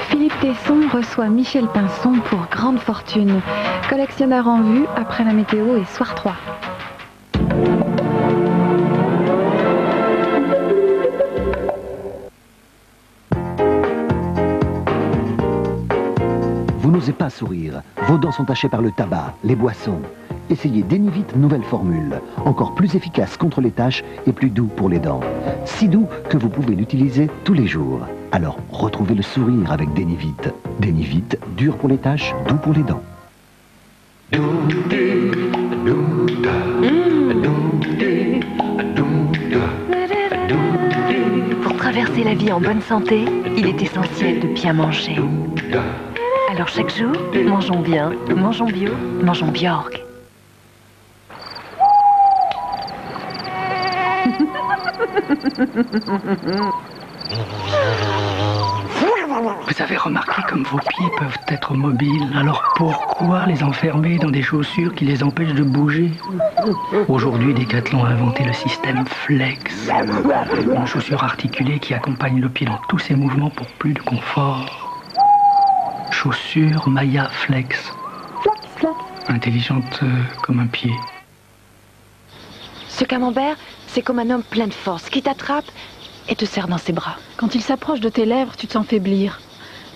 Philippe Tesson reçoit Michel Pinson pour Grande Fortune. Collectionneur en vue après la météo et soir 3. Vous n'osez pas sourire. Vos dents sont tachées par le tabac, les boissons. Essayez Denivite nouvelle formule. Encore plus efficace contre les taches et plus doux pour les dents. Si doux que vous pouvez l'utiliser tous les jours. Alors retrouvez le sourire avec Denivite. Denivite, dur pour les taches, doux pour les dents. Pour traverser la vie en bonne santé, il est essentiel de bien manger. Alors chaque jour, mangeons bien, mangeons bio, mangeons Bjorg. Vous avez remarqué comme vos pieds peuvent être mobiles, alors pourquoi les enfermer dans des chaussures qui les empêchent de bouger? Aujourd'hui, Decathlon a inventé le système Flex, une chaussure articulée qui accompagne le pied dans tous ses mouvements pour plus de confort. Chaussure Maya Flex. Intelligente comme un pied. Ce camembert, c'est comme un homme plein de force qui t'attrape et te serre dans ses bras. Quand il s'approche de tes lèvres, tu te sens faiblir.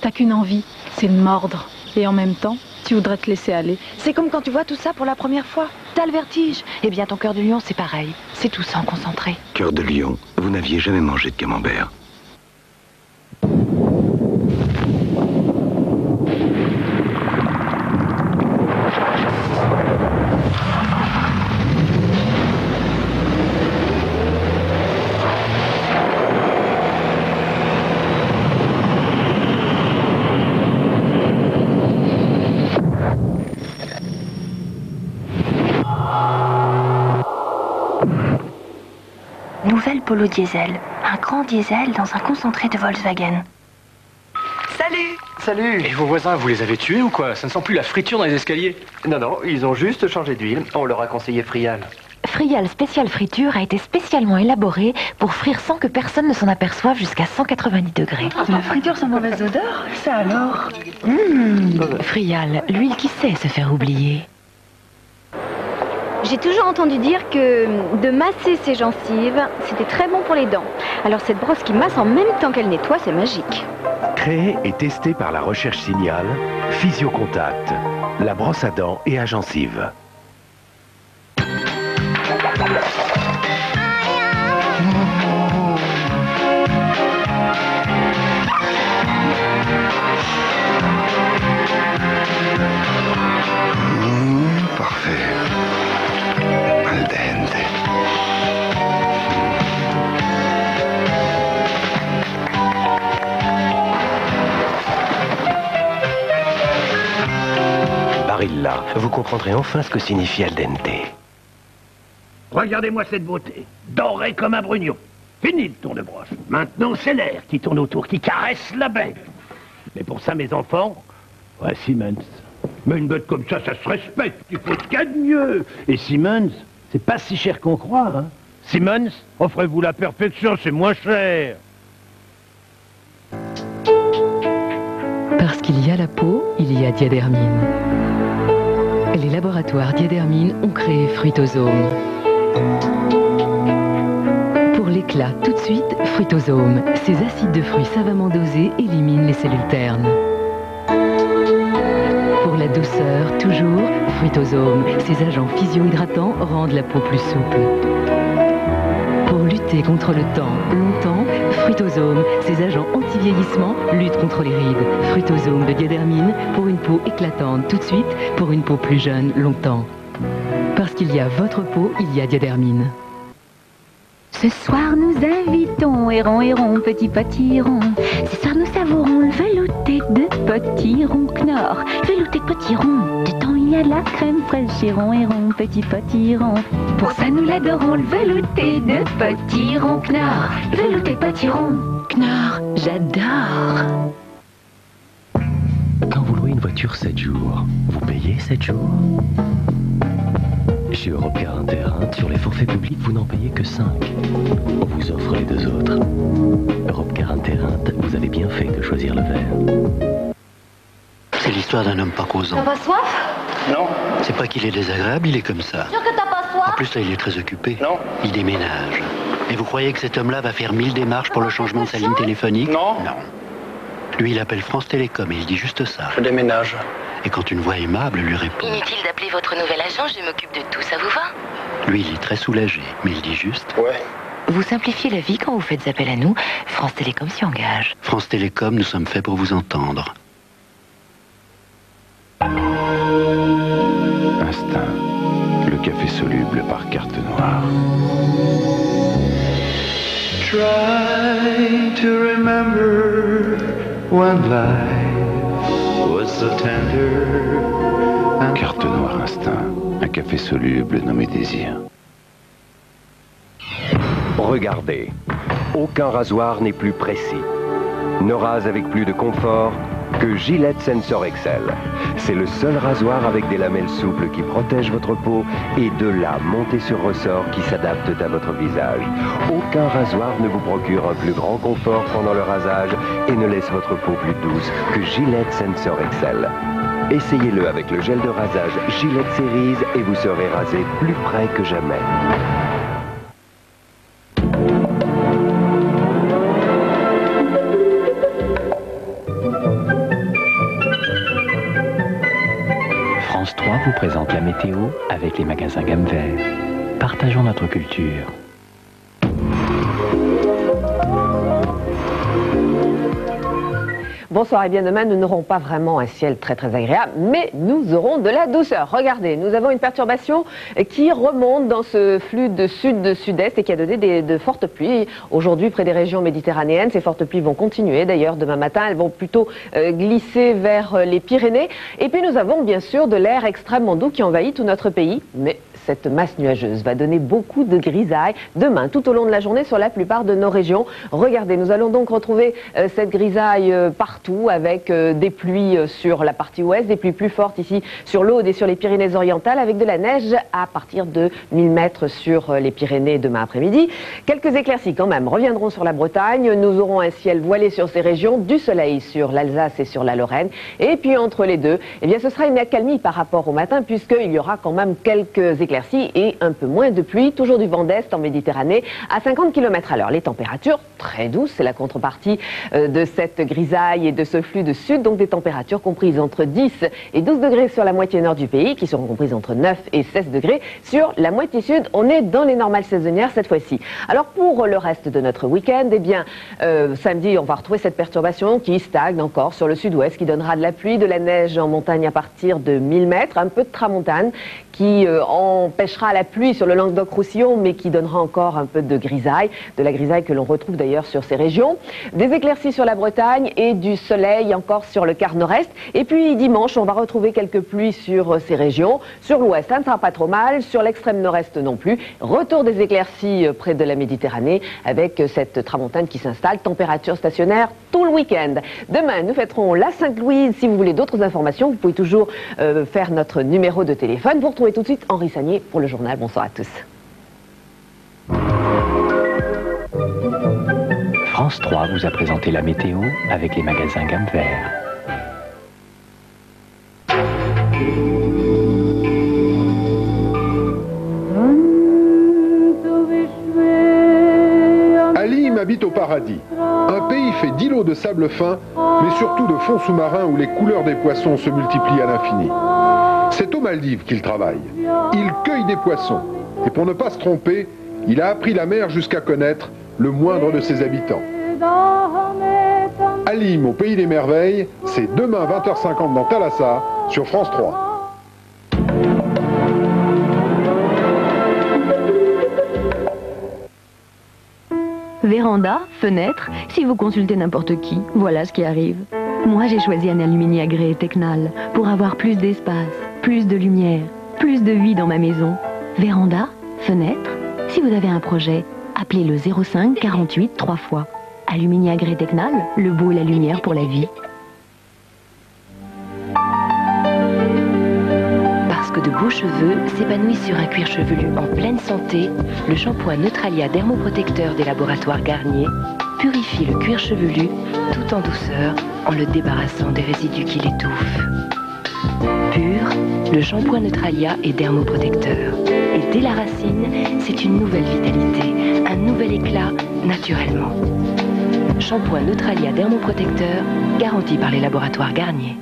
T'as qu'une envie, c'est de mordre. Et en même temps, tu voudrais te laisser aller. C'est comme quand tu vois tout ça pour la première fois. T'as le vertige. Eh bien, ton cœur de lion, c'est pareil. C'est tout ça en concentré. Cœur de lion, vous n'aviez jamais mangé de camembert. Nouvelle Polo Diesel. Un grand diesel dans un concentré de Volkswagen. Salut! Salut! Et vos voisins, vous les avez tués ou quoi? Ça ne sent plus la friture dans les escaliers. Non, non, ils ont juste changé d'huile. On leur a conseillé Frial. Frial Spécial Friture a été spécialement élaboré pour frire sans que personne ne s'en aperçoive jusqu'à 190 degrés. La friture sans mauvaise odeur, ça alors? Frial, l'huile qui sait se faire oublier. J'ai toujours entendu dire que de masser ses gencives, c'était très bon pour les dents. Alors cette brosse qui masse en même temps qu'elle nettoie, c'est magique. Créé et testé par la recherche Signal, Physiocontact, la brosse à dents et à gencives. Parfait. Al dente. Barilla, vous comprendrez enfin ce que signifie al dente. Regardez-moi cette beauté, dorée comme un brugnon. Fini le tour de brosse. Maintenant, c'est l'air qui tourne autour, qui caresse la bête. Mais pour ça, mes enfants, ouais, Siemens. Mais une bête comme ça se respecte. Il faut qu'il y ait de mieux. Et Siemens, c'est pas si cher qu'on croit, hein. Siemens, offrez-vous la perfection, c'est moins cher. Parce qu'il y a la peau, il y a Diadermine. Les laboratoires Diadermine ont créé Fruitosome. Pour l'éclat tout de suite, Fruitosome. Ces acides de fruits savamment dosés éliminent les cellules ternes. Pour la douceur, toujours, Fruitosome. Ces agents physio-hydratants rendent la peau plus souple. Pour lutter contre le temps, longtemps, Fruitosome. Ces agents anti-vieillissement luttent contre les rides. Fruitosome de Diadermine pour une peau éclatante tout de suite, pour une peau plus jeune longtemps. Parce qu'il y a votre peau, il y a Diadermine. Ce soir nous invitons Héron, Héron, petit potiron. Ce soir nous savourons le velouté de potiron Knorr. Velouté de potiron, dedans il y a de la crème fraîche. Héron, Héron, petit potiron. Pour ça nous l'adorons, le velouté de potiron Knorr. Velouté de potiron Knorr, j'adore. Quand vous louez une voiture 7 jours, vous payez 7 jours. Chez Europcar Inter-Inde, sur les forfaits publics, vous n'en payez que 5. On vous offre les 2 autres. Europcar Inter-Inde, vous avez bien fait de choisir le vert. C'est l'histoire d'un homme pas causant. T'as pas soif? Non. C'est pas qu'il est désagréable, il est comme ça. Sûr que t'as pas soif? En plus, là, il est très occupé. Non. Il déménage. Et vous croyez que cet homme-là va faire 1000 démarches pour le changement de sa ligne téléphonique? Non. Non. Lui, il appelle France Télécom et il dit juste ça. Je déménage. Et quand une voix aimable lui répond... Inutile d'appeler votre nouvel agent, je m'occupe de tout, ça vous va? Lui, il est très soulagé, mais il dit juste... Ouais. Vous simplifiez la vie quand vous faites appel à nous. France Télécom s'y engage. France Télécom, nous sommes faits pour vous entendre. Instinct, le café soluble par carte noire. Try to remember when life was so tender. Carte noire Instinct, un café soluble nommé Désir. Regardez, aucun rasoir n'est plus précis. Ne rase avec plus de confort que Gillette Sensor Excel. C'est le seul rasoir avec des lamelles souples qui protègent votre peau et de là montées sur ressort qui s'adaptent à votre visage. Aucun rasoir ne vous procure un plus grand confort pendant le rasage et ne laisse votre peau plus douce que Gillette Sensor Excel. Essayez-le avec le gel de rasage Gillette Series et vous serez rasé plus près que jamais. France 3 vous présente la météo avec les magasins Gamme Vert. Partageons notre culture. Bonsoir et bien demain, nous n'aurons pas vraiment un ciel très agréable, mais nous aurons de la douceur. Regardez, nous avons une perturbation qui remonte dans ce flux de sud-sud-est et qui a donné de fortes pluies. Aujourd'hui, près des régions méditerranéennes, ces fortes pluies vont continuer. D'ailleurs, demain matin, elles vont plutôt glisser vers les Pyrénées. Et puis nous avons bien sûr de l'air extrêmement doux qui envahit tout notre pays, mais cette masse nuageuse va donner beaucoup de grisailles demain, tout au long de la journée, sur la plupart de nos régions. Regardez, nous allons donc retrouver cette grisaille partout, avec des pluies sur la partie ouest, des pluies plus fortes ici sur l'Aude et sur les Pyrénées-Orientales, avec de la neige à partir de 1000 mètres sur les Pyrénées demain après-midi. Quelques éclaircies quand même reviendront sur la Bretagne. Nous aurons un ciel voilé sur ces régions, du soleil sur l'Alsace et sur la Lorraine. Et puis entre les deux, eh bien, ce sera une accalmie par rapport au matin, puisqu'il y aura quand même quelques éclaircies et un peu moins de pluie, toujours du vent d'est en Méditerranée à 50 km à l'heure. Les températures très douces, c'est la contrepartie de cette grisaille et de ce flux de sud, donc des températures comprises entre 10 et 12 degrés sur la moitié nord du pays, qui seront comprises entre 9 et 16 degrés sur la moitié sud. On est dans les normales saisonnières cette fois-ci. Alors pour le reste de notre week-end, eh bien, samedi, on va retrouver cette perturbation qui stagne encore sur le sud-ouest, qui donnera de la pluie, de la neige en montagne à partir de 1000 mètres, un peu de tramontane qui empêchera la pluie sur le Languedoc-Roussillon, mais qui donnera encore un peu de grisaille, de la grisaille que l'on retrouve d'ailleurs sur ces régions. Des éclaircies sur la Bretagne et du soleil encore sur le quart nord-est. Et puis dimanche, on va retrouver quelques pluies sur ces régions. Sur l'ouest, ça ne sera pas trop mal. Sur l'extrême nord-est non plus. Retour des éclaircies près de la Méditerranée avec cette tramontane qui s'installe. Température stationnaire tout le week-end. Demain, nous fêterons la Sainte-Louise. Si vous voulez d'autres informations, vous pouvez toujours faire notre numéro de téléphone. Vous retrouvez tout de suite Henri Sagnier pour le journal. Bonsoir à tous. France 3 vous a présenté la météo avec les magasins Gamme Vert. Halim habite au paradis, un pays fait d'îlots de sable fin, mais surtout de fonds sous-marins où les couleurs des poissons se multiplient à l'infini. C'est aux Maldives qu'il travaille. Il cueille des poissons. Et pour ne pas se tromper, il a appris la mer jusqu'à connaître le moindre de ses habitants. Halim au pays des merveilles, c'est demain 20h50 dans Thalassa sur France 3. Véranda, fenêtre, si vous consultez n'importe qui, voilà ce qui arrive. Moi, j'ai choisi un aluminium agré Tecnal pour avoir plus d'espace, plus de lumière, plus de vie dans ma maison. Véranda, fenêtre, si vous avez un projet, appelez le 05 48 3 fois. Aluminium agré Tecnal, le beau et la lumière pour la vie. Parce que de beaux cheveux s'épanouissent sur un cuir chevelu en pleine santé, le shampoing Neutralia dermoprotecteur des laboratoires Garnier purifie le cuir chevelu tout en douceur en le débarrassant des résidus qui l'étouffent. Pur, le shampoing Neutralia est dermoprotecteur. Et dès la racine, c'est une nouvelle vitalité, un nouvel éclat naturellement. Shampoing Neutralia dermoprotecteur, garanti par les laboratoires Garnier.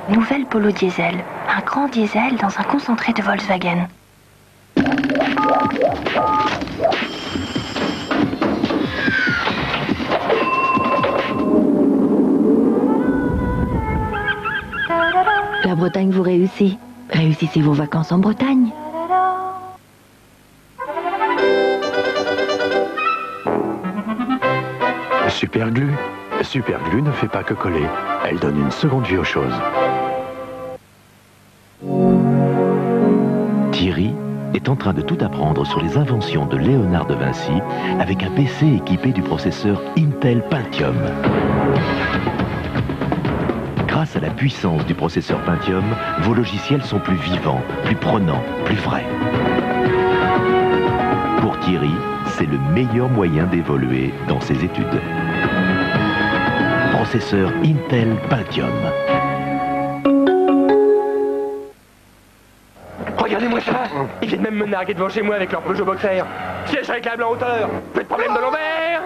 Nouvelle Polo Diesel, un grand diesel dans un concentré de Volkswagen. La Bretagne vous réussit. Réussissez vos vacances en Bretagne. Superglue. Superglue ne fait pas que coller. Elle donne une seconde vie aux choses. Thierry est en train de tout apprendre sur les inventions de Léonard de Vinci avec un PC équipé du processeur Intel Pentium. Grâce à la puissance du processeur Pentium, vos logiciels sont plus vivants, plus prenants, plus vrais. Pour Thierry, c'est le meilleur moyen d'évoluer dans ses études. Processeur Intel Pentium. Regardez-moi ça. Ils viennent même me narguer devant chez moi avec leur Peugeot Boxer. Siège réglable en hauteur. Plus de problème de l'envers.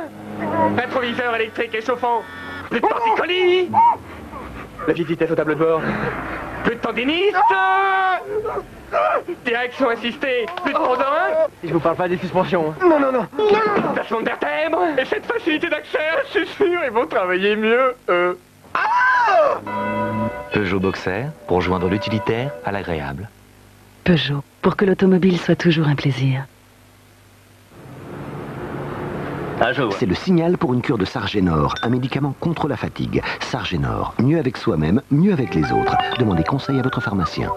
Rétroviseur électrique et chauffant. Plus de torticolis. La petite vitesse au tableau de bord. Plus de tendiniste. Direction assistée. Plus de pondant. Je vous parle pas des suspensions. Non, non, non. Placement de vertèbres. Et cette facilité d'accès, je suis sûr, ils vont travailler mieux. Peugeot Boxer, pour joindre l'utilitaire à l'agréable. Peugeot, pour que l'automobile soit toujours un plaisir. C'est le signal pour une cure de Sargénor, un médicament contre la fatigue. Sargénor, mieux avec soi-même, mieux avec les autres. Demandez conseil à votre pharmacien.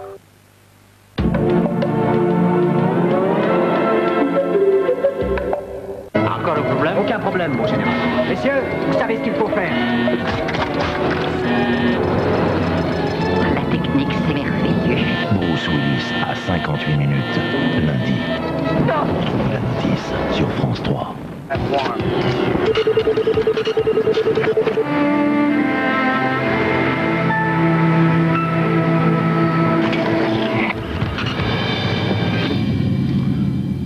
Encore un problème? Aucun problème, mon général. Messieurs, vous savez ce qu'il faut faire. La technique, c'est merveilleux. Bruce Willis à 58 minutes, lundi. La notice sur France 3.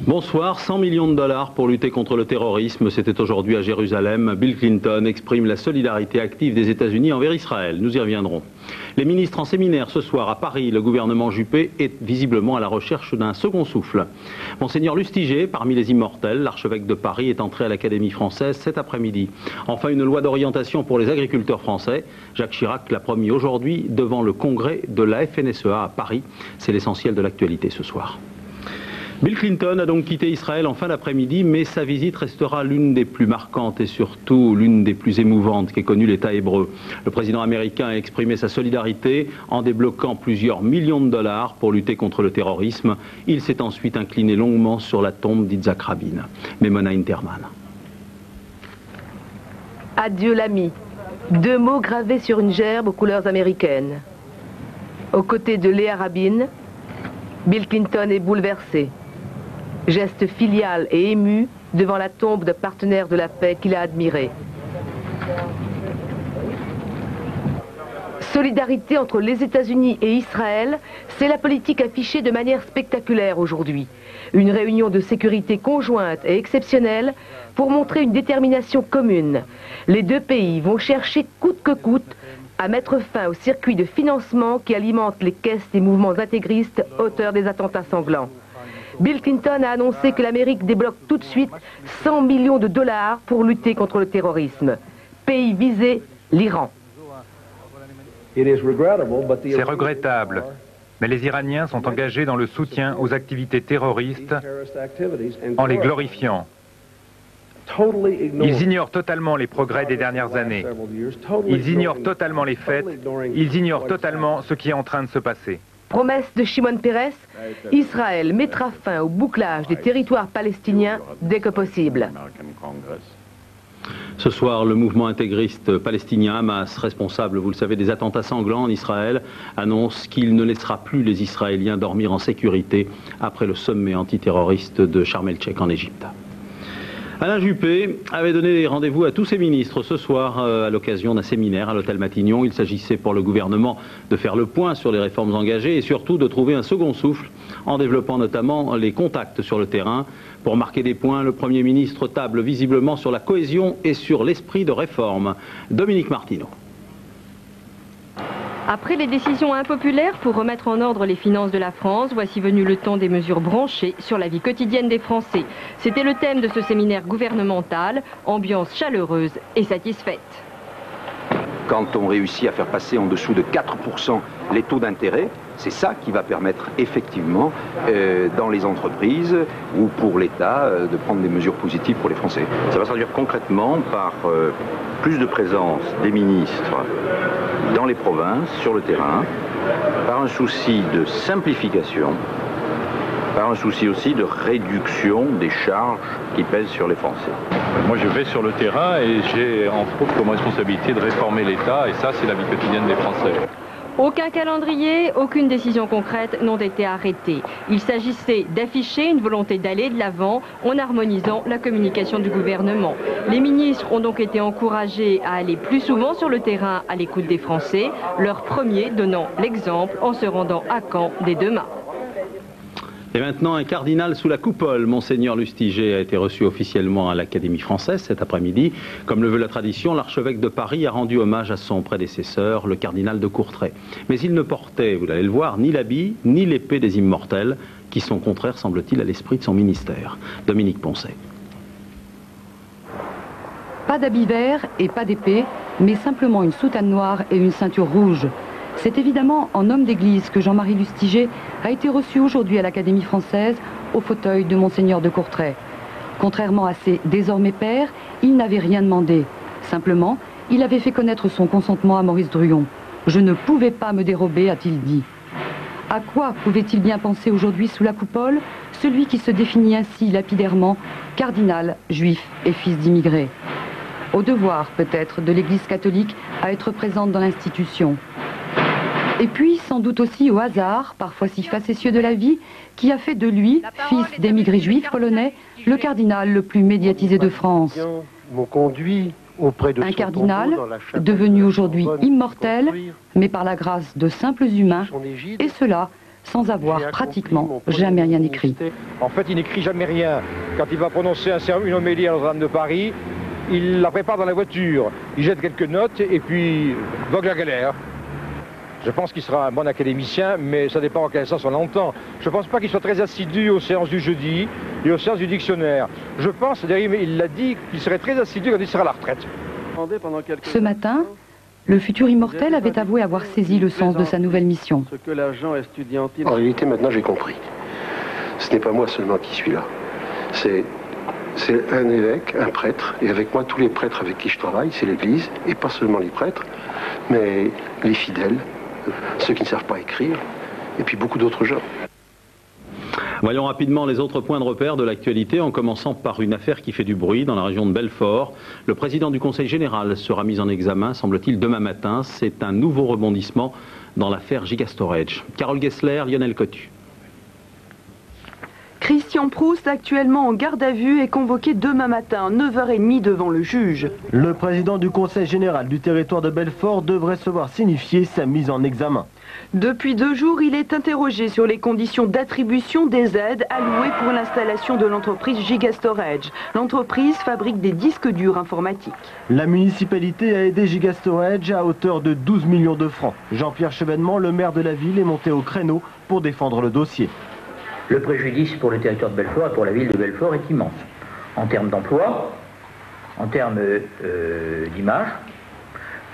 Bonsoir, 100 millions de dollars pour lutter contre le terrorisme. C'était aujourd'hui à Jérusalem. Bill Clinton exprime la solidarité active des États-Unis envers Israël. Nous y reviendrons. Les ministres en séminaire ce soir à Paris. Le gouvernement Juppé est visiblement à la recherche d'un second souffle. Monseigneur Lustiger, parmi les immortels, l'archevêque de Paris est entré à l'Académie française cet après-midi. Enfin, une loi d'orientation pour les agriculteurs français. Jacques Chirac l'a promis aujourd'hui devant le congrès de la FNSEA à Paris. C'est l'essentiel de l'actualité ce soir. Bill Clinton a donc quitté Israël en fin d'après-midi, mais sa visite restera l'une des plus marquantes et surtout l'une des plus émouvantes qu'ait connue l'État hébreu. Le président américain a exprimé sa solidarité en débloquant plusieurs millions de dollars pour lutter contre le terrorisme. Il s'est ensuite incliné longuement sur la tombe d'Yitzhak Rabin. Memona Interman. Adieu l'ami. 2 mots gravés sur une gerbe aux couleurs américaines. Aux côtés de Léa Rabin, Bill Clinton est bouleversé. Geste filial et ému devant la tombe de partenaire de la paix qu'il a admiré. Solidarité entre les États-Unis et Israël, c'est la politique affichée de manière spectaculaire aujourd'hui. Une réunion de sécurité conjointe et exceptionnelle pour montrer une détermination commune. Les 2 pays vont chercher coûte que coûte à mettre fin au circuit de financement qui alimente les caisses des mouvements intégristes auteurs des attentats sanglants. Bill Clinton a annoncé que l'Amérique débloque tout de suite 100 millions de dollars pour lutter contre le terrorisme. Pays visé, l'Iran. C'est regrettable, Mais les Iraniens sont engagés dans le soutien aux activités terroristes en les glorifiant. Ils ignorent totalement les progrès des dernières années. Ils ignorent totalement les faits. Ils ignorent totalement ce qui est en train de se passer. Promesse de Shimon Peres, Israël mettra fin au bouclage des territoires palestiniens dès que possible. Ce soir, le mouvement intégriste palestinien Hamas, responsable, vous le savez, des attentats sanglants en Israël, annonce qu'il ne laissera plus les Israéliens dormir en sécurité après le sommet antiterroriste de Sharm el-Sheikh en Égypte. Alain Juppé avait donné rendez-vous à tous ses ministres ce soir à l'occasion d'un séminaire à l'hôtel Matignon. Il s'agissait pour le gouvernement de faire le point sur les réformes engagées et surtout de trouver un second souffle en développant notamment les contacts sur le terrain. Pour marquer des points, le Premier ministre table visiblement sur la cohésion et sur l'esprit de réforme. Dominique Martineau. Après les décisions impopulaires pour remettre en ordre les finances de la France, voici venu le temps des mesures branchées sur la vie quotidienne des Français. C'était le thème de ce séminaire gouvernemental, ambiance chaleureuse et satisfaite. Quand on réussit à faire passer en dessous de 4% les taux d'intérêt, c'est ça qui va permettre effectivement dans les entreprises ou pour l'État de prendre des mesures positives pour les Français. Ça va se traduire concrètement par plus de présence des ministres dans les provinces, sur le terrain, par un souci de simplification, par un souci aussi de réduction des charges qui pèsent sur les Français. Moi je vais sur le terrain et j'ai entre autres comme responsabilité de réformer l'État et ça c'est la vie quotidienne des Français. Aucun calendrier, aucune décision concrète n'ont été arrêtées. Il s'agissait d'afficher une volonté d'aller de l'avant en harmonisant la communication du gouvernement. Les ministres ont donc été encouragés à aller plus souvent sur le terrain à l'écoute des Français, leur premier donnant l'exemple en se rendant à Caen dès demain. Et maintenant, un cardinal sous la coupole. Monseigneur Lustiger a été reçu officiellement à l'Académie française cet après-midi. Comme le veut la tradition, l'archevêque de Paris a rendu hommage à son prédécesseur, le cardinal de Courtrai. Mais il ne portait, vous allez le voir, ni l'habit, ni l'épée des immortels, qui sont contraires, semble-t-il, à l'esprit de son ministère. Dominique Poncet. Pas d'habit vert et pas d'épée, mais simplement une soutane noire et une ceinture rouge. C'est évidemment en homme d'église que Jean-Marie Lustiger a été reçu aujourd'hui à l'Académie française au fauteuil de Monseigneur de Courtrai. Contrairement à ses désormais pairs, il n'avait rien demandé. Simplement, il avait fait connaître son consentement à Maurice Druon. « Je ne pouvais pas me dérober », a-t-il dit. À quoi pouvait-il bien penser aujourd'hui sous la coupole celui qui se définit ainsi lapidairement cardinal, juif et fils d'immigrés? Au devoir, peut-être, de l'Église catholique à être présente dans l'institution. Et puis, sans doute aussi au hasard, parfois si facétieux de la vie, qui a fait de lui, fils d'émigrés juifs polonais, le cardinal le plus médiatisé de France. Un cardinal devenu aujourd'hui immortel, mais par la grâce de simples humains, et cela sans avoir pratiquement jamais rien écrit. En fait, il n'écrit jamais rien. Quand il va prononcer une homélie à Notre-Dame de Paris, il la prépare dans la voiture, il jette quelques notes et puis vogue la galère. Je pense qu'il sera un bon académicien, mais ça dépend en quel sens on l'entend. Je ne pense pas qu'il soit très assidu aux séances du jeudi et aux séances du dictionnaire. Je pense, d'ailleurs, il l'a dit, qu'il serait très assidu quand il sera à la retraite. Ce matin, le futur immortel avait avoué avoir saisi le sens de sa nouvelle mission. En réalité, maintenant, j'ai compris. Ce n'est pas moi seulement qui suis là. C'est un évêque, un prêtre, et avec moi, tous les prêtres avec qui je travaille, c'est l'Église, et pas seulement les prêtres, mais les fidèles, ceux qui ne savent pas écrire, et puis beaucoup d'autres gens. Voyons rapidement les autres points de repère de l'actualité, en commençant par une affaire qui fait du bruit dans la région de Belfort. Le président du Conseil général sera mis en examen, semble-t-il, demain matin. C'est un nouveau rebondissement dans l'affaire Gigastorage. Carole Gessler, Lionel Cotu. Christian Proust, actuellement en garde à vue, est convoqué demain matin, 9h30 devant le juge. Le président du Conseil général du territoire de Belfort devrait se voir signifier sa mise en examen. Depuis 2 jours, il est interrogé sur les conditions d'attribution des aides allouées pour l'installation de l'entreprise Gigastorage. L'entreprise fabrique des disques durs informatiques. La municipalité a aidé Gigastorage à hauteur de 12 millions de francs. Jean-Pierre Chevènement, le maire de la ville, est monté au créneau pour défendre le dossier. Le préjudice pour le territoire de Belfort et pour la ville de Belfort est immense. En termes d'emploi, en termes d'image,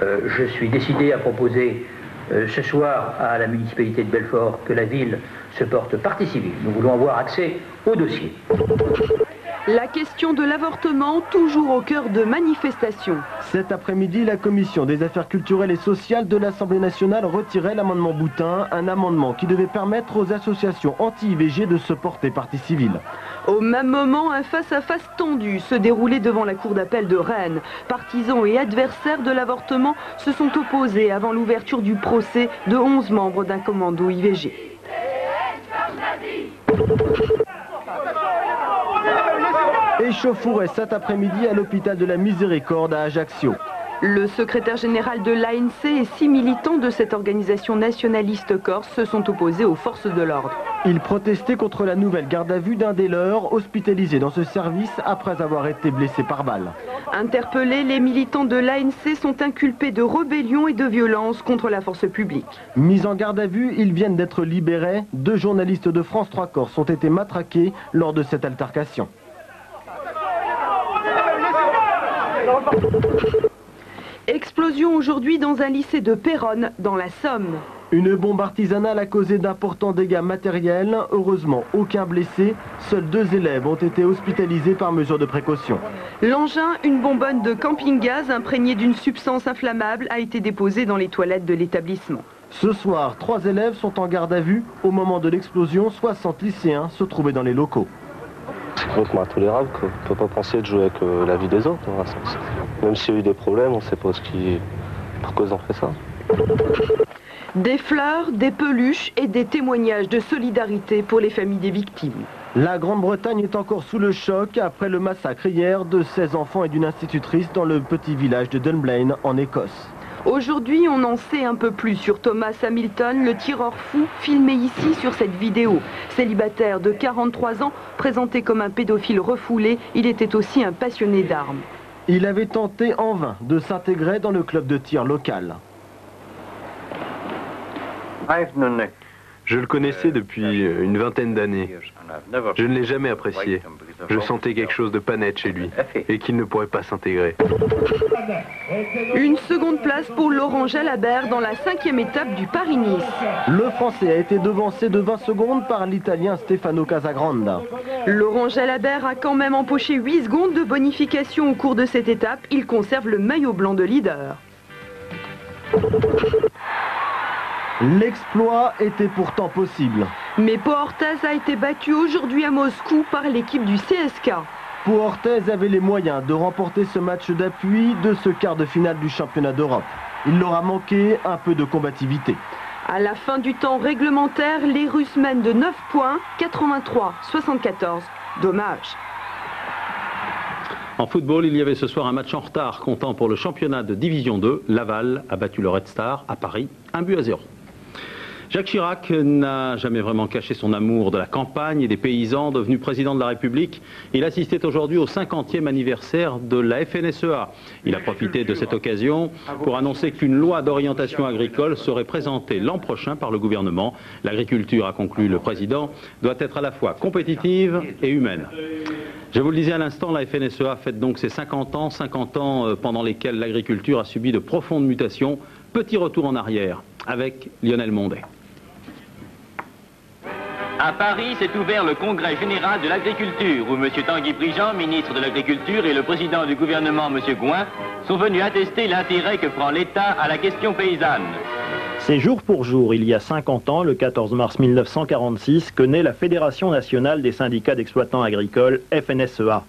je suis décidé à proposer ce soir à la municipalité de Belfort que la ville se porte partie civile. Nous voulons avoir accès au dossier. La question de l'avortement, toujours au cœur de manifestations. Cet après-midi, la commission des affaires culturelles et sociales de l'Assemblée nationale retirait l'amendement Boutin, un amendement qui devait permettre aux associations anti-IVG de se porter partie civile. Au même moment, un face-à-face tendu se déroulait devant la cour d'appel de Rennes. Partisans et adversaires de l'avortement se sont opposés avant l'ouverture du procès de 11 membres d'un commando IVG. Échauffourée cet après-midi à l'hôpital de la Miséricorde à Ajaccio. Le secrétaire général de l'ANC et 6 militants de cette organisation nationaliste corse se sont opposés aux forces de l'ordre. Ils protestaient contre la nouvelle garde à vue d'un des leurs, hospitalisé dans ce service après avoir été blessé par balle. Interpellés, les militants de l'ANC sont inculpés de rébellion et de violence contre la force publique. Mis en garde à vue, ils viennent d'être libérés. 2 journalistes de France 3 Corse ont été matraqués lors de cette altercation. Explosion aujourd'hui dans un lycée de Péronne, dans la Somme. Une bombe artisanale a causé d'importants dégâts matériels. Heureusement, aucun blessé. Seuls 2 élèves ont été hospitalisés par mesure de précaution. L'engin, une bonbonne de camping-gaz imprégnée d'une substance inflammable, a été déposée dans les toilettes de l'établissement. Ce soir, 3 élèves sont en garde à vue. Au moment de l'explosion, 60 lycéens se trouvaient dans les locaux. C'est complètement intolérable, qu'on ne peut pas penser de jouer avec la vie des autres. Même s'il y a eu des problèmes, on ne sait pas pourquoi ils ont fait ça. Des fleurs, des peluches et des témoignages de solidarité pour les familles des victimes. La Grande-Bretagne est encore sous le choc après le massacre hier de 16 enfants et d'une institutrice dans le petit village de Dunblane en Écosse. Aujourd'hui, on en sait un peu plus sur Thomas Hamilton, le tireur fou filmé ici sur cette vidéo. Célibataire de 43 ans, présenté comme un pédophile refoulé, il était aussi un passionné d'armes. Il avait tenté en vain de s'intégrer dans le club de tir local. Je le connaissais depuis une vingtaine d'années. Je ne l'ai jamais apprécié. Je sentais quelque chose de pas net chez lui et qu'il ne pourrait pas s'intégrer. Une seconde place pour Laurent Jalabert dans la 5e étape du Paris-Nice. Le Français a été devancé de 20 secondes par l'Italien Stefano Casagrande. Laurent Jalabert a quand même empoché 8 secondes de bonification au cours de cette étape. Il conserve le maillot blanc de leader. L'exploit était pourtant possible. Mais Pau Orthez a été battu aujourd'hui à Moscou par l'équipe du CSK. Pau Orthez avait les moyens de remporter ce match d'appui de ce quart de finale du championnat d'Europe. Il leur a manqué un peu de combativité. À la fin du temps réglementaire, les Russes mènent de 9 points, 83-74. Dommage. En football, il y avait ce soir un match en retard comptant pour le championnat de Division 2. Laval a battu le Red Star à Paris, 1-0. Jacques Chirac n'a jamais vraiment caché son amour de la campagne et des paysans. Devenu président de la République, il assistait aujourd'hui au 50e anniversaire de la FNSEA. Il a profité de cette occasion pour annoncer qu'une loi d'orientation agricole serait présentée l'an prochain par le gouvernement. L'agriculture, a conclu le président, doit être à la fois compétitive et humaine. Je vous le disais à l'instant, la FNSEA fête donc ses 50 ans pendant lesquels l'agriculture a subi de profondes mutations. Petit retour en arrière avec Lionel Mondet. À Paris s'est ouvert le congrès général de l'agriculture où M. Tanguy Prigent, ministre de l'Agriculture, et le président du gouvernement, M. Gouin, sont venus attester l'intérêt que prend l'État à la question paysanne. C'est jour pour jour, il y a 50 ans, le 14 mars 1946, que naît la Fédération nationale des syndicats d'exploitants agricoles, FNSEA.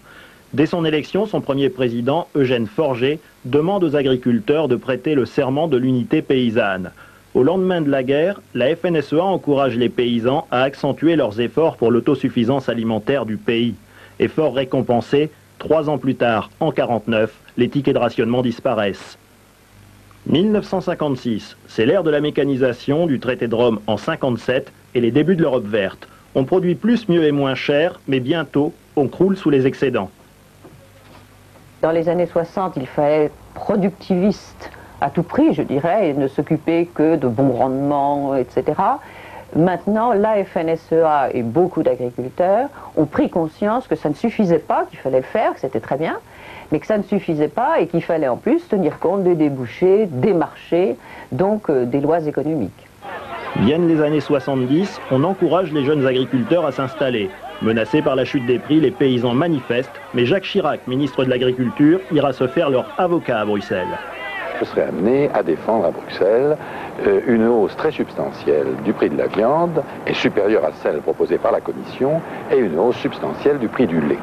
Dès son élection, son premier président, Eugène Forget, demande aux agriculteurs de prêter le serment de l'unité paysanne. Au lendemain de la guerre, la FNSEA encourage les paysans à accentuer leurs efforts pour l'autosuffisance alimentaire du pays. Efforts récompensés, 3 ans plus tard, en 1949, les tickets de rationnement disparaissent. 1956, c'est l'ère de la mécanisation, du traité de Rome en 1957 et les débuts de l'Europe verte. On produit plus, mieux et moins cher, mais bientôt, on croule sous les excédents. Dans les années 60, il fallait être productiviste à tout prix, je dirais, et ne s'occuper que de bons rendements, etc. Maintenant, la FNSEA et beaucoup d'agriculteurs ont pris conscience que ça ne suffisait pas, qu'il fallait le faire, que c'était très bien, mais que ça ne suffisait pas et qu'il fallait en plus tenir compte des débouchés, des marchés, donc des lois économiques. Viennent les années 70, on encourage les jeunes agriculteurs à s'installer. Menacés par la chute des prix, les paysans manifestent, mais Jacques Chirac, ministre de l'Agriculture, ira se faire leur avocat à Bruxelles. Je serai amené à défendre à Bruxelles une hausse très substantielle du prix de la viande, et supérieure à celle proposée par la Commission, et une hausse substantielle du prix du lait.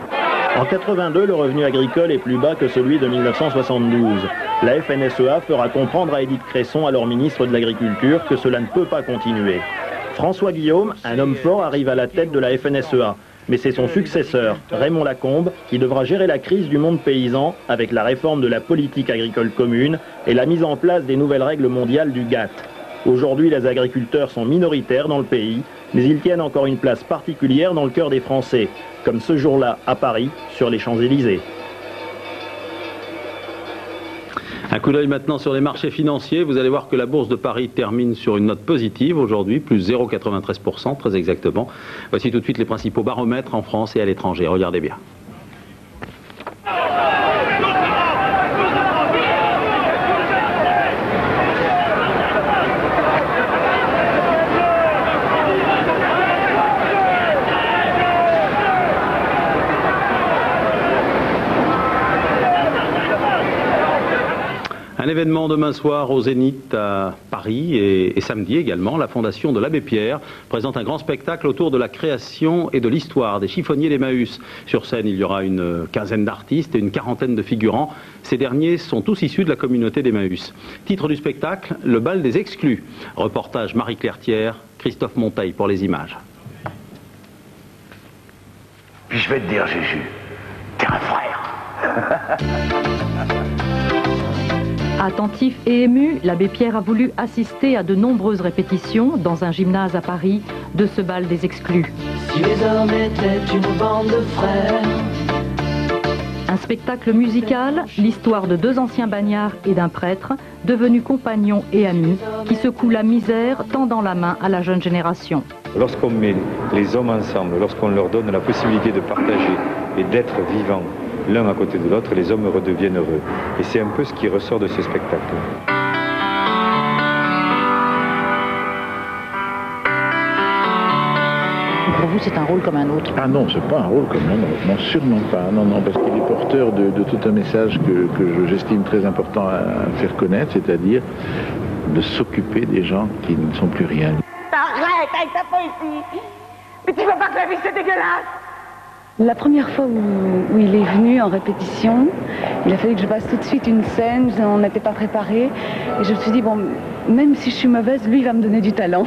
En 82, le revenu agricole est plus bas que celui de 1972. La FNSEA fera comprendre à Édith Cresson, alors ministre de l'Agriculture, que cela ne peut pas continuer. François Guillaume, un homme fort, arrive à la tête de la FNSEA. Mais c'est son successeur, Raymond Lacombe, qui devra gérer la crise du monde paysan avec la réforme de la politique agricole commune et la mise en place des nouvelles règles mondiales du GATT. Aujourd'hui, les agriculteurs sont minoritaires dans le pays, mais ils tiennent encore une place particulière dans le cœur des Français, comme ce jour-là à Paris, sur les Champs-Élysées. Un coup d'œil maintenant sur les marchés financiers. Vous allez voir que la bourse de Paris termine sur une note positive aujourd'hui, plus 0,93%, très exactement. Voici tout de suite les principaux baromètres en France et à l'étranger. Regardez bien. Un événement demain soir au Zénith à Paris et samedi également. La Fondation de l'Abbé Pierre présente un grand spectacle autour de la création et de l'histoire des chiffonniers d'Emmaüs. Sur scène, il y aura une quinzaine d'artistes et une quarantaine de figurants. Ces derniers sont tous issus de la communauté d'Emmaüs. Titre du spectacle, Le bal des exclus. Reportage Marie-Claire Thiers, Christophe Monteil pour les images. Puis je vais te dire, Jésus, t'es un frère. Attentif et ému, l'abbé Pierre a voulu assister à de nombreuses répétitions dans un gymnase à Paris de ce bal des exclus. Si les hommes étaient une bande de frères. Un spectacle musical, l'histoire de deux anciens bagnards et d'un prêtre, devenus compagnons et amis, qui secouent la misère tendant la main à la jeune génération. Lorsqu'on met les hommes ensemble, lorsqu'on leur donne la possibilité de partager et d'être vivants, l'un à côté de l'autre, les hommes redeviennent heureux. Et c'est un peu ce qui ressort de ce spectacle. Pour vous, c'est un rôle comme un autre? Ah non, c'est pas un rôle comme un autre, non, sûrement pas. Non, non, parce qu'il est porteur de tout un message que j'estime très important à faire connaître, c'est-à-dire de s'occuper des gens qui ne sont plus rien. Arrête avec ta poésie. Mais tu vois pas que la vie, c'est dégueulasse. La première fois où il est venu en répétition, il a fallu que je passe tout de suite une scène, on n'était pas préparés. Et je me suis dit, bon, même si je suis mauvaise, lui va me donner du talent.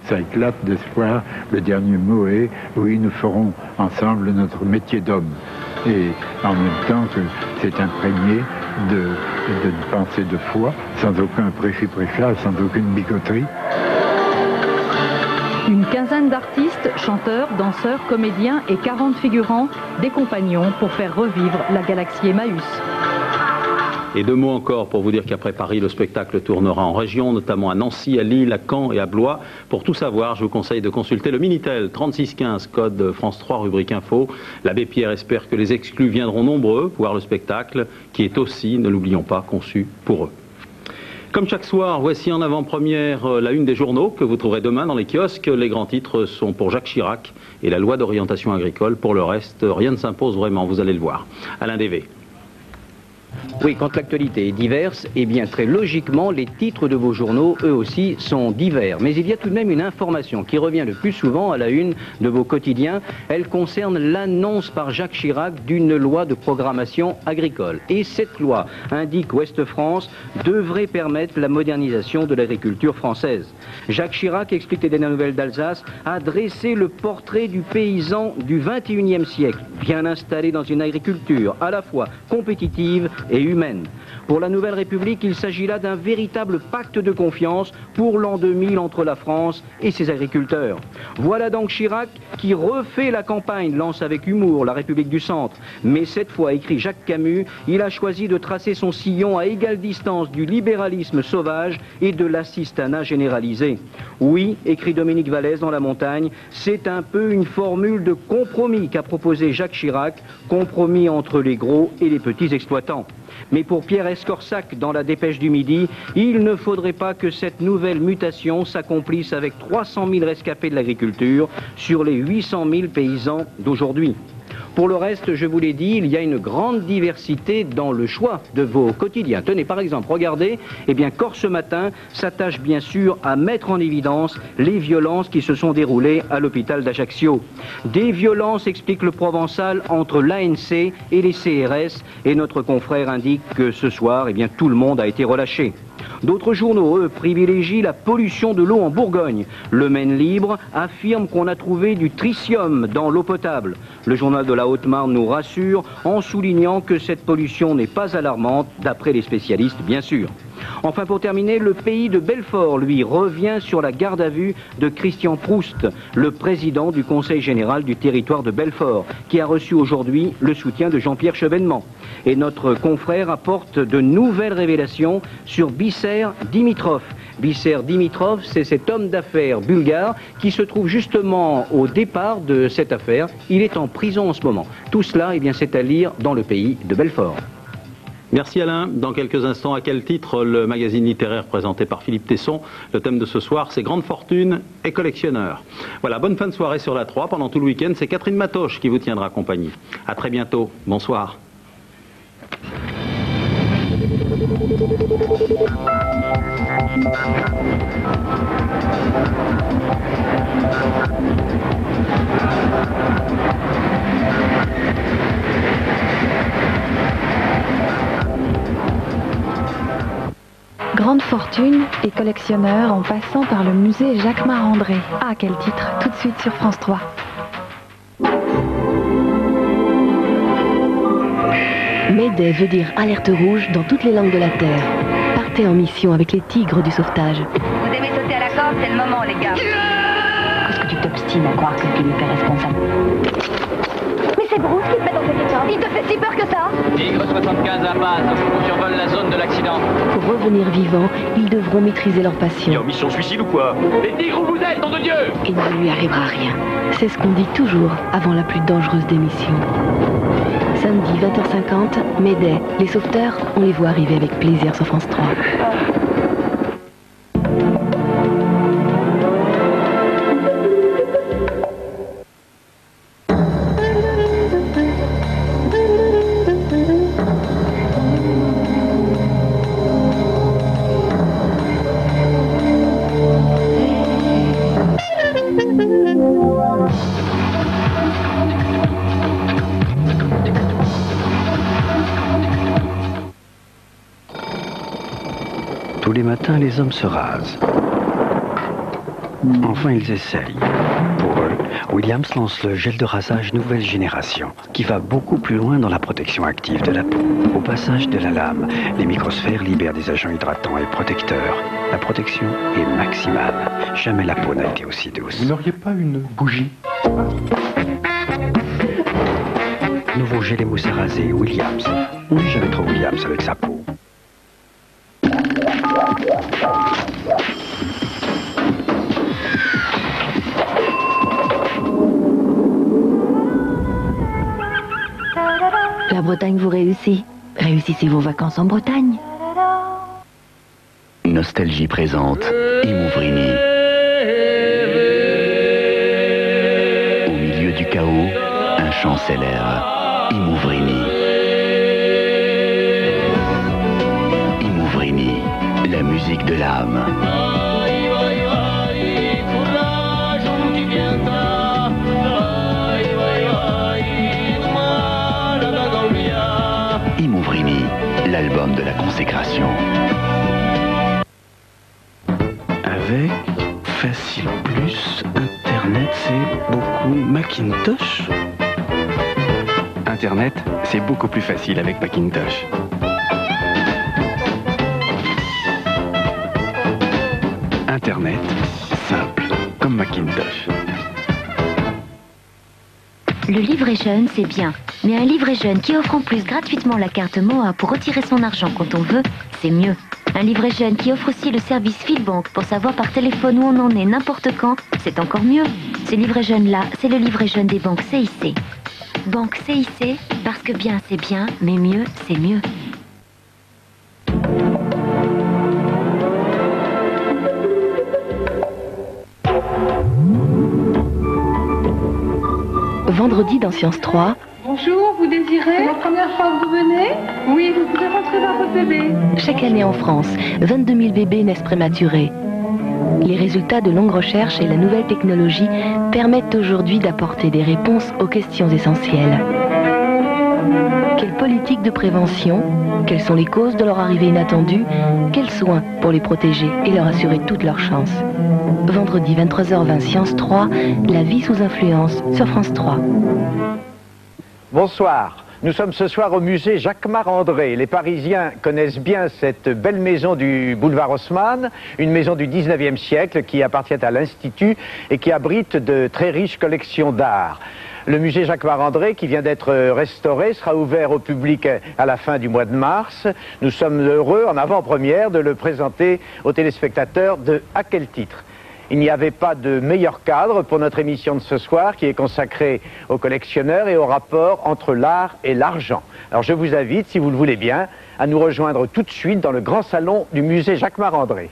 Ça éclate d'espoir, le dernier mot est, oui, nous ferons ensemble notre métier d'homme. Et en même temps que c'est imprégné de pensée de foi, sans aucun préjugé, sans aucune bigoterie. Une quinzaine d'artistes, chanteurs, danseurs, comédiens et 40 figurants, des compagnons pour faire revivre la galaxie Emmaüs. Et deux mots encore pour vous dire qu'après Paris, le spectacle tournera en région, notamment à Nancy, à Lille, à Caen et à Blois. Pour tout savoir, je vous conseille de consulter le Minitel 3615, code France 3, rubrique info. L'abbé Pierre espère que les exclus viendront nombreux voir le spectacle, qui est aussi, ne l'oublions pas, conçu pour eux. Comme chaque soir, voici en avant-première la une des journaux que vous trouverez demain dans les kiosques. Les grands titres sont pour Jacques Chirac et la loi d'orientation agricole. Pour le reste, rien ne s'impose vraiment, vous allez le voir. Alain Dévé. Oui, quand l'actualité est diverse, eh bien très logiquement, les titres de vos journaux, eux aussi, sont divers. Mais il y a tout de même une information qui revient le plus souvent à la une de vos quotidiens. Elle concerne l'annonce par Jacques Chirac d'une loi de programmation agricole. Et cette loi, indique Ouest France, devrait permettre la modernisation de l'agriculture française. Jacques Chirac, explique les dernières nouvelles d'Alsace, a dressé le portrait du paysan du XXIe siècle, bien installé dans une agriculture à la fois compétitive et humaine. Pour la Nouvelle République, il s'agit là d'un véritable pacte de confiance pour l'an 2000 entre la France et ses agriculteurs. Voilà donc Chirac qui refait la campagne, lance avec humour la République du Centre. Mais cette fois, écrit Jacques Camus, il a choisi de tracer son sillon à égale distance du libéralisme sauvage et de l'assistanat généralisé. Oui, écrit Dominique Vallès dans La Montagne, c'est un peu une formule de compromis qu'a proposé Jacques Chirac, compromis entre les gros et les petits exploitants. Mais pour Pierre Escorsac, dans la Dépêche du Midi, il ne faudrait pas que cette nouvelle mutation s'accomplisse avec 300 000 rescapés de l'agriculture sur les 800 000 paysans d'aujourd'hui. Pour le reste, je vous l'ai dit, il y a une grande diversité dans le choix de vos quotidiens. Tenez, par exemple, regardez, eh bien, Corse ce matin s'attache bien sûr à mettre en évidence les violences qui se sont déroulées à l'hôpital d'Ajaccio. Des violences, explique le Provençal, entre l'ANC et les CRS, et notre confrère indique que ce soir, eh bien, tout le monde a été relâché. D'autres journaux, eux, privilégient la pollution de l'eau en Bourgogne. Le Maine Libre affirme qu'on a trouvé du tritium dans l'eau potable. Le journal de la Haute-Marne nous rassure en soulignant que cette pollution n'est pas alarmante, d'après les spécialistes, bien sûr. Enfin, pour terminer, le Pays de Belfort, lui, revient sur la garde à vue de Christian Proust, le président du Conseil général du territoire de Belfort, qui a reçu aujourd'hui le soutien de Jean-Pierre Chevènement. Et notre confrère apporte de nouvelles révélations sur Bisser Dimitrov. Bisser Dimitrov, c'est cet homme d'affaires bulgare qui se trouve justement au départ de cette affaire. Il est en prison en ce moment. Tout cela, eh bien, c'est à lire dans le Pays de Belfort. Merci Alain. Dans quelques instants, à quel titre le magazine littéraire présenté par Philippe Tesson. Le thème de ce soir, c'est Grande fortune et collectionneur. Voilà, bonne fin de soirée sur la 3. Pendant tout le week-end, c'est Catherine Matoche qui vous tiendra compagnie. À très bientôt. Bonsoir. Grande fortune et collectionneur en passant par le musée Jacques Marandré. Ah, quel titre! Tout de suite sur France 3. Mayday veut dire alerte rouge dans toutes les langues de la Terre. Partez en mission avec les tigres du sauvetage. Vous aimez sauter à la corde, c'est le moment, les gars. Qu'est-ce que tu t'obstines à croire que Philippe est responsable? Mais c'est Bruce qui te met dans cet état. Il te fait si peur que ça? Tigre 75 à base, on survole la zone de l'accident. Pour revenir vivants, ils devront maîtriser leur passion. Il est en mission suicide ou quoi? Les tigres où vous êtes, nom de Dieu! Il ne lui arrivera rien. C'est ce qu'on dit toujours avant la plus dangereuse des missions. Samedi 20h50, Mayday. Les sauveteurs, on les voit arriver avec plaisir sur France 3. Tous les matins, les hommes se rasent. Enfin, ils essayent. Pour eux, Williams lance le gel de rasage nouvelle génération, qui va beaucoup plus loin dans la protection active de la peau. Au passage de la lame, les microsphères libèrent des agents hydratants et protecteurs. La protection est maximale. Jamais la peau n'a été aussi douce. Vous n'auriez pas une bougie? Nouveau gel et mousse à raser Williams. On n'est jamais trop Williams avec sa peau. La Bretagne vous réussit. Réussissez vos vacances en Bretagne. Nostalgie présente Imouvrini. Au milieu du chaos, un chant s'élève. Imouvrini. Imouvrini, la musique de l'âme. Imouvrini, l'album de la consécration. Avec Facile Plus, Internet, c'est beaucoup Macintosh. Internet, c'est beaucoup plus facile avec Macintosh. Internet, simple, comme Macintosh. Le livret jeune, c'est bien. Mais un livret jeune qui offre en plus gratuitement la carte MOA pour retirer son argent quand on veut, c'est mieux. Un livret jeune qui offre aussi le service Filbank pour savoir par téléphone où on en est n'importe quand, c'est encore mieux. Ce livret jeune-là, c'est le livret jeune des banques CIC. Banque CIC, parce que bien c'est bien, mais mieux c'est mieux. Vendredi dans Science 3. Bonjour, vous désirez? C'est la première fois que vous venez? Oui, vous pouvez rentrer dans votre bébé. Chaque année en France, 22 000 bébés naissent prématurés. Les résultats de longues recherches et la nouvelle technologie permettent aujourd'hui d'apporter des réponses aux questions essentielles. Quelle politique de prévention? Quelles sont les causes de leur arrivée inattendue? Quels soins pour les protéger et leur assurer toutes leurs chances? Vendredi 23h20 Science 3, la vie sous influence sur France 3. Bonsoir. Nous sommes ce soir au musée Jacquemart-André. Les Parisiens connaissent bien cette belle maison du boulevard Haussmann, une maison du 19e siècle qui appartient à l'Institut et qui abrite de très riches collections d'art. Le musée Jacquemart-André, qui vient d'être restauré, sera ouvert au public à la fin du mois de mars. Nous sommes heureux, en avant-première, de le présenter aux téléspectateurs de À quel titre ? Il n'y avait pas de meilleur cadre pour notre émission de ce soir, qui est consacrée aux collectionneurs et au rapport entre l'art et l'argent. Alors je vous invite, si vous le voulez bien, à nous rejoindre tout de suite dans le grand salon du musée Jacquemart-André.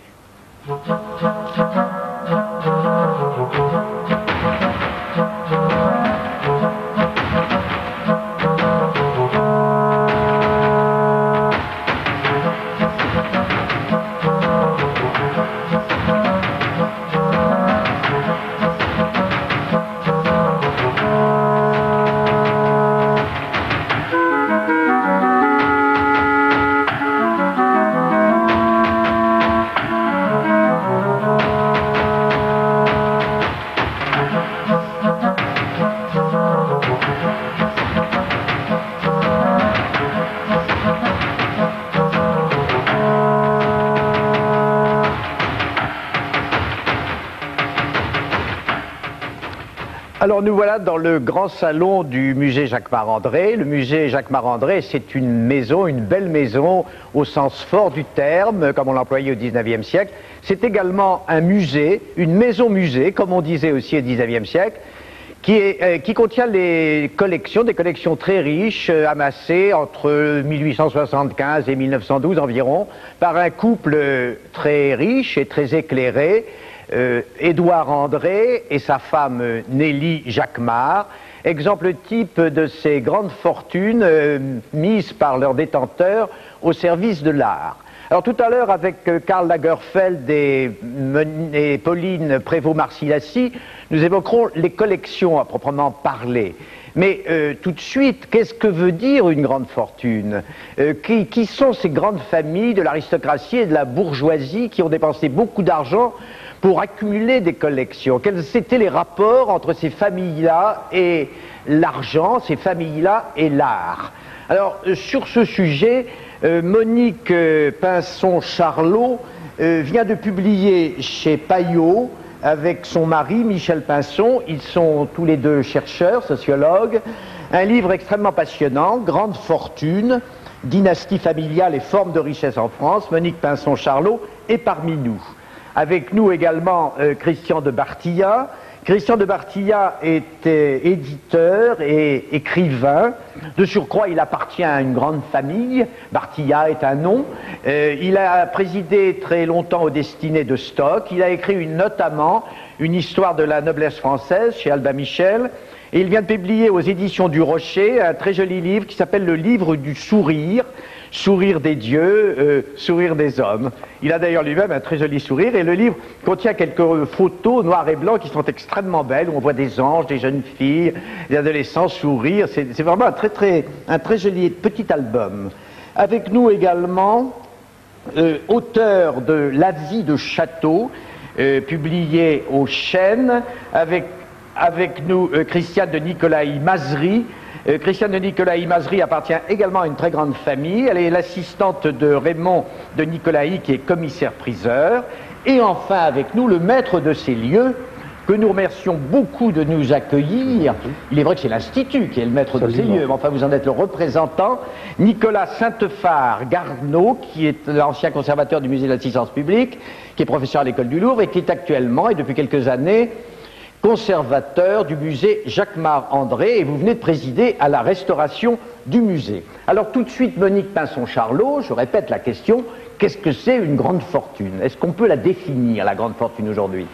Alors nous voilà dans le grand salon du musée Jacquemart-André. Le musée Jacquemart-André, c'est une maison, une belle maison au sens fort du terme, comme on l'employait au 19e siècle. C'est également un musée, une maison-musée, comme on disait aussi au 19e siècle, qui contient des collections très riches, amassées entre 1875 et 1912 environ, par un couple très riche et très éclairé, Édouard André et sa femme Nelly Jacquemart, exemple type de ces grandes fortunes mises par leurs détenteurs au service de l'art. Alors tout à l'heure, avec Karl Lagerfeld et Pauline Prévost-Marcillaci, nous évoquerons les collections à proprement parler. Mais tout de suite, qu'est-ce que veut dire une grande fortune? Qui sont ces grandes familles de l'aristocratie et de la bourgeoisie qui ont dépensé beaucoup d'argent pour accumuler des collections? Quels étaient les rapports entre ces familles-là et l'argent, ces familles-là et l'art? Alors, sur ce sujet, Monique Pinson-Charlot vient de publier chez Payot, avec son mari, Michel Pinson, ils sont tous les deux chercheurs, sociologues, un livre extrêmement passionnant, Grande fortune, dynastie familiale et forme de richesse en France. Monique Pinson-Charlot est parmi nous. Avec nous également Christian de Bartilla. Christian de Bartilla est éditeur et écrivain. De surcroît, il appartient à une grande famille. Bartilla est un nom. Il a présidé très longtemps aux destinées de Stock. Il a écrit notamment une histoire de la noblesse française chez Albin Michel. Et il vient de publier aux éditions du Rocher un très joli livre qui s'appelle Le livre du sourire. Sourire des dieux, sourire des hommes. Il a d'ailleurs lui-même un très joli sourire et le livre contient quelques photos noires et blancs qui sont extrêmement belles, où on voit des anges, des jeunes filles, des adolescents sourire. C'est vraiment un très joli petit album. Avec nous également, auteur de La vie de château, publié au Chêne, avec avec nous Christiane de Nicolaï-Mazerie. Christiane de Nicolaï-Mazerie appartient également à une très grande famille. Elle est l'assistante de Raymond de Nicolaï, qui est commissaire-priseur. Et enfin avec nous le maître de ces lieux, que nous remercions beaucoup de nous accueillir. Il est vrai que c'est l'Institut qui est le maître de ces lieux, mais enfin vous en êtes le représentant. Nicolas Sainte-Phare-Garneau, qui est l'ancien conservateur du musée de l'assistance publique, qui est professeur à l'école du Louvre et qui est actuellement, et depuis quelques années, conservateur du musée Jacquemart-André, et vous venez de présider à la restauration du musée. Alors tout de suite, Monique Pinson-Charlot, je répète la question, qu'est-ce que c'est une grande fortune? Est-ce qu'on peut la définir, la grande fortune, aujourd'hui?